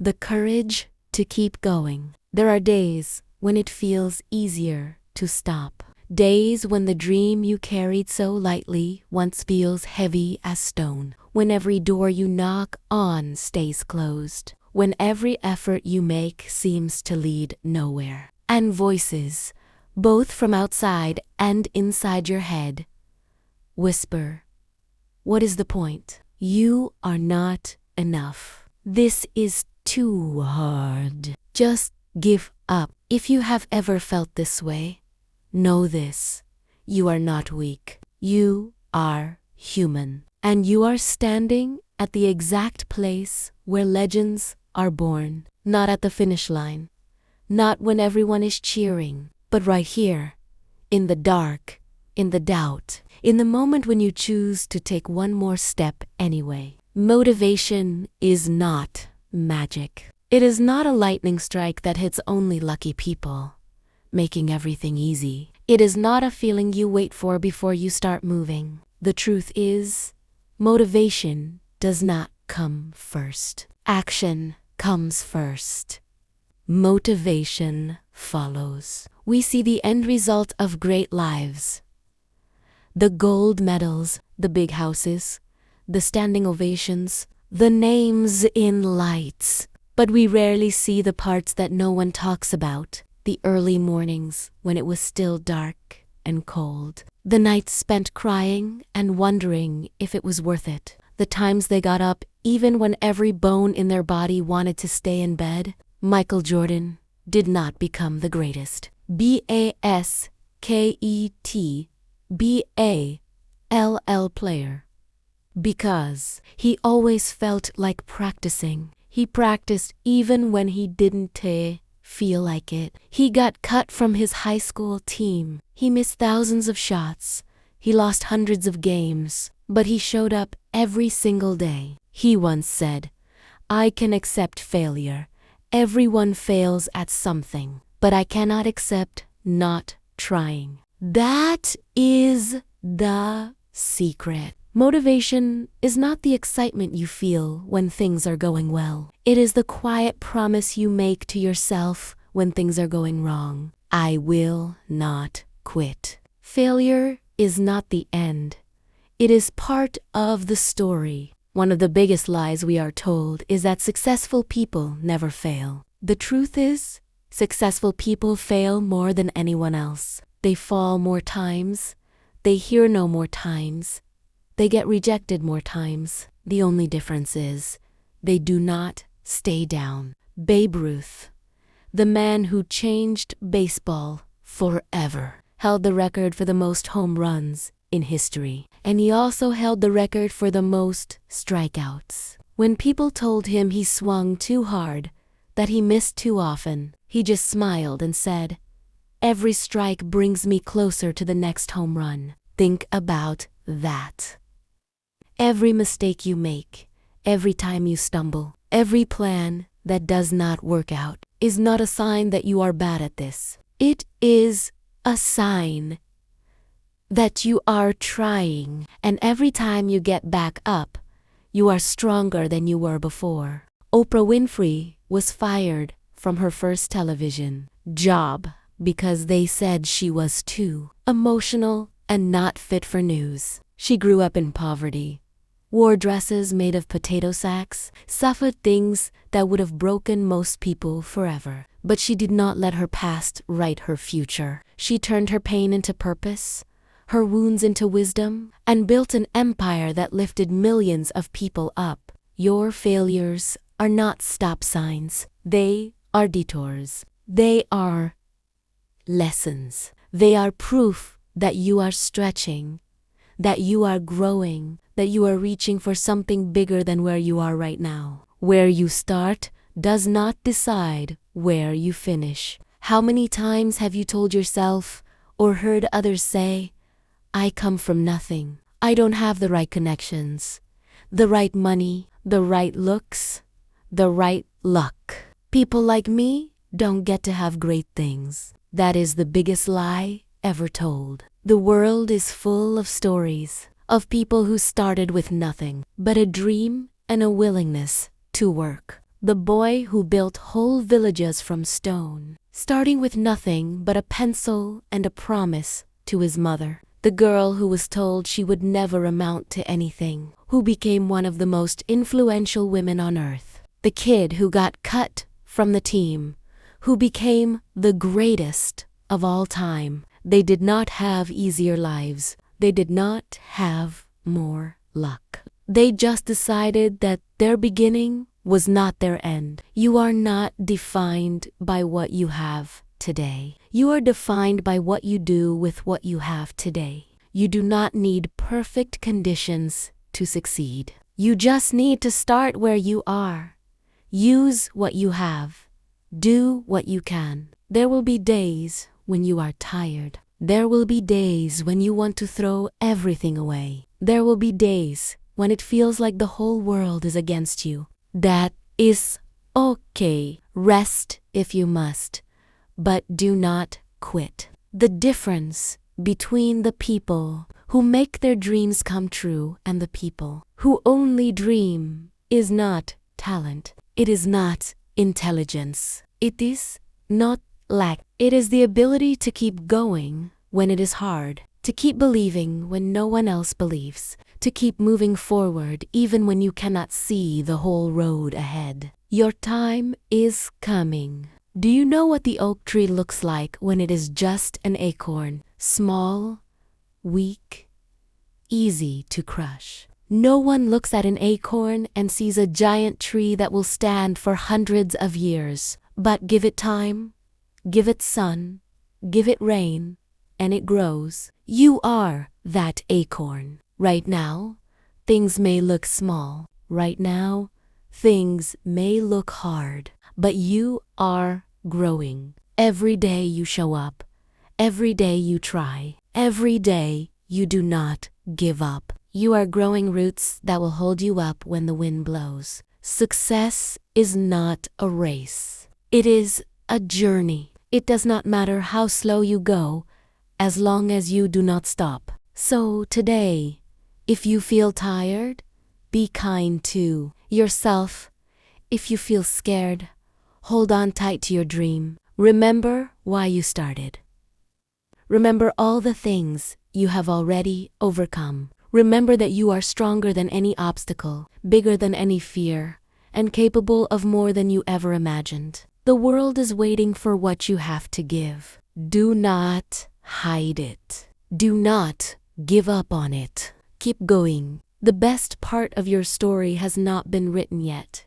the courage to keep going. There are days when it feels easier to stop. Days when the dream you carried so lightly once feels heavy as stone. When every door you knock on stays closed. When every effort you make seems to lead nowhere. And voices, both from outside and inside your head, whisper, "What is the point? You are not enough. This is too hard. Just give up." If you have ever felt this way, know this: you are not weak. You are human. And you are standing at the exact place where legends are born. Not at the finish line. Not when everyone is cheering. But right here, in the dark, in the doubt, in the moment when you choose to take one more step anyway. Motivation is not magic. It is not a lightning strike that hits only lucky people, making everything easy. It is not a feeling you wait for before you start moving. The truth is, motivation does not come first. Action comes first. Motivation follows. We see the end result of great lives. The gold medals, the big houses, the standing ovations, the names in lights. But we rarely see the parts that no one talks about. The early mornings when it was still dark and cold. The nights spent crying and wondering if it was worth it. The times they got up even when every bone in their body wanted to stay in bed. Michael Jordan did not become the greatest. basketball player. Because he always felt like practicing. He practiced even when he didn't feel like it. He got cut from his high school team. He missed thousands of shots. He lost hundreds of games. But he showed up every single day. He once said, "I can accept failure. Everyone fails at something. But I cannot accept not trying." That is the secret. Motivation is not the excitement you feel when things are going well. It is the quiet promise you make to yourself when things are going wrong. I will not quit. Failure is not the end. It is part of the story. One of the biggest lies we are told is that successful people never fail. The truth is, successful people fail more than anyone else. They fall more times. They hear no more times. They get rejected more times. The only difference is, they do not stay down. Babe Ruth, the man who changed baseball forever, held the record for the most home runs in history. And he also held the record for the most strikeouts. When people told him he swung too hard, that he missed too often, he just smiled and said, "Every strike brings me closer to the next home run." Think about that. Every mistake you make, every time you stumble, every plan that does not work out, is not a sign that you are bad at this. It is a sign that you are trying, and every time you get back up, you are stronger than you were before. Oprah Winfrey was fired from her first television job because they said she was too emotional and not fit for news. She grew up in poverty, wore dresses made of potato sacks, suffered things that would have broken most people forever. But she did not let her past write her future. She turned her pain into purpose, her wounds into wisdom, and built an empire that lifted millions of people up. Your failures are not stop signs. They are detours. They are lessons. They are proof that you are stretching, that you are growing, that you are reaching for something bigger than where you are right now. Where you start does not decide where you finish. How many times have you told yourself or heard others say, "I come from nothing. I don't have the right connections, the right money, the right looks, the right luck. People like me don't get to have great things." That is the biggest lie ever told. The world is full of stories of people who started with nothing but a dream and a willingness to work. The boy who built whole villages from stone, starting with nothing but a pencil and a promise to his mother. The girl who was told she would never amount to anything, who became one of the most influential women on earth. The kid who got cut from the team, who became the greatest of all time. They did not have easier lives. They did not have more luck. They just decided that their beginning was not their end. You are not defined by what you have today. You are defined by what you do with what you have today. You do not need perfect conditions to succeed. You just need to start where you are. Use what you have. Do what you can. There will be days when you are tired. There will be days when you want to throw everything away. There will be days when it feels like the whole world is against you. That is okay. Rest if you must, but do not quit. The difference between the people who make their dreams come true and the people who only dream is not talent. It is not intelligence. It is not lack. It is the ability to keep going when it is hard, to keep believing when no one else believes, to keep moving forward even when you cannot see the whole road ahead. Your time is coming. Do you know what the oak tree looks like when it is just an acorn? Small, weak, easy to crush. No one looks at an acorn and sees a giant tree that will stand for hundreds of years. But give it time, give it sun, give it rain, and it grows. You are that acorn. Right now, things may look small. Right now, things may look hard. But you are growing. Every day you show up. Every day you try. Every day you do not give up. You are growing roots that will hold you up when the wind blows. Success is not a race. It is a journey. It does not matter how slow you go, as long as you do not stop. So today, if you feel tired, be kind to yourself. If you feel scared, hold on tight to your dream. Remember why you started. Remember all the things you have already overcome. Remember that you are stronger than any obstacle, bigger than any fear, and capable of more than you ever imagined. The world is waiting for what you have to give. Do not hide it. Do not give up on it. Keep going. The best part of your story has not been written yet.